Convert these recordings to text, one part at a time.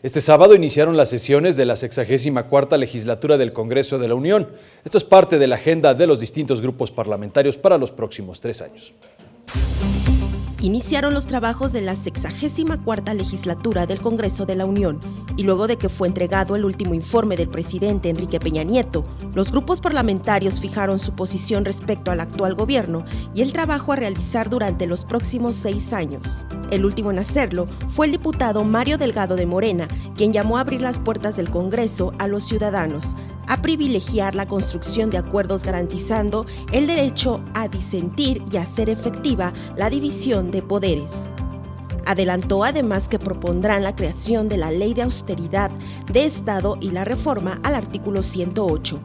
Este sábado iniciaron las sesiones de la 64ª legislatura del Congreso de la Unión. Esto es parte de la agenda de los distintos grupos parlamentarios para los próximos 3 años. Iniciaron los trabajos de la 64ª legislatura del Congreso de la Unión y luego de que fue entregado el último informe del presidente Enrique Peña Nieto, los grupos parlamentarios fijaron su posición respecto al actual gobierno y el trabajo a realizar durante los próximos 6 años. El último en hacerlo fue el diputado Mario Delgado de Morena, quien llamó a abrir las puertas del Congreso a los ciudadanos, a privilegiar la construcción de acuerdos garantizando el derecho a disentir y a hacer efectiva la división de poderes. Adelantó además que propondrán la creación de la Ley de Austeridad de Estado y la reforma al artículo 108.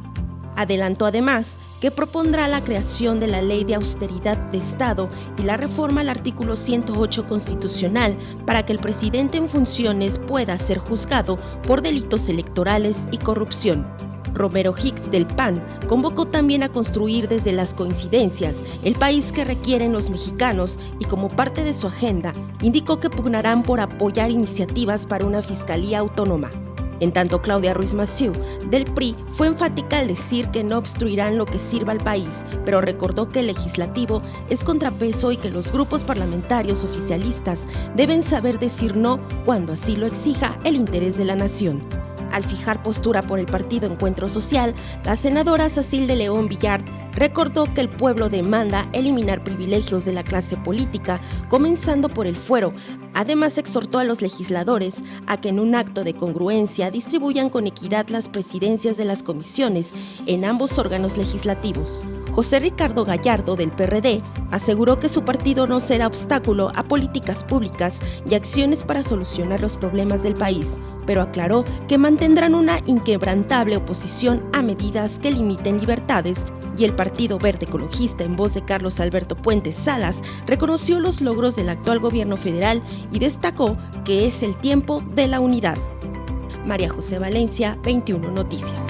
Adelantó además que propondrá la creación de la Ley de Austeridad de Estado y la reforma al artículo 108 constitucional para que el presidente en funciones pueda ser juzgado por delitos electorales y corrupción. Romero Hicks del PAN convocó también a construir desde las coincidencias el país que requieren los mexicanos y como parte de su agenda indicó que pugnarán por apoyar iniciativas para una fiscalía autónoma. En tanto, Claudia Ruiz Massieu, del PRI, fue enfática al decir que no obstruirán lo que sirva al país, pero recordó que el legislativo es contrapeso y que los grupos parlamentarios oficialistas deben saber decir no cuando así lo exija el interés de la nación. Al fijar postura por el partido Encuentro Social, la senadora Sacilde León Villard recordó que el pueblo demanda eliminar privilegios de la clase política, comenzando por el fuero. Además, exhortó a los legisladores a que en un acto de congruencia distribuyan con equidad las presidencias de las comisiones en ambos órganos legislativos. José Ricardo Gallardo, del PRD, aseguró que su partido no será obstáculo a políticas públicas y acciones para solucionar los problemas del país, pero aclaró que mantendrán una inquebrantable oposición a medidas que limiten libertades. Y el Partido Verde Ecologista, en voz de Carlos Alberto Puentes Salas, reconoció los logros del actual gobierno federal y destacó que es el tiempo de la unidad. María José Valencia, 21 Noticias.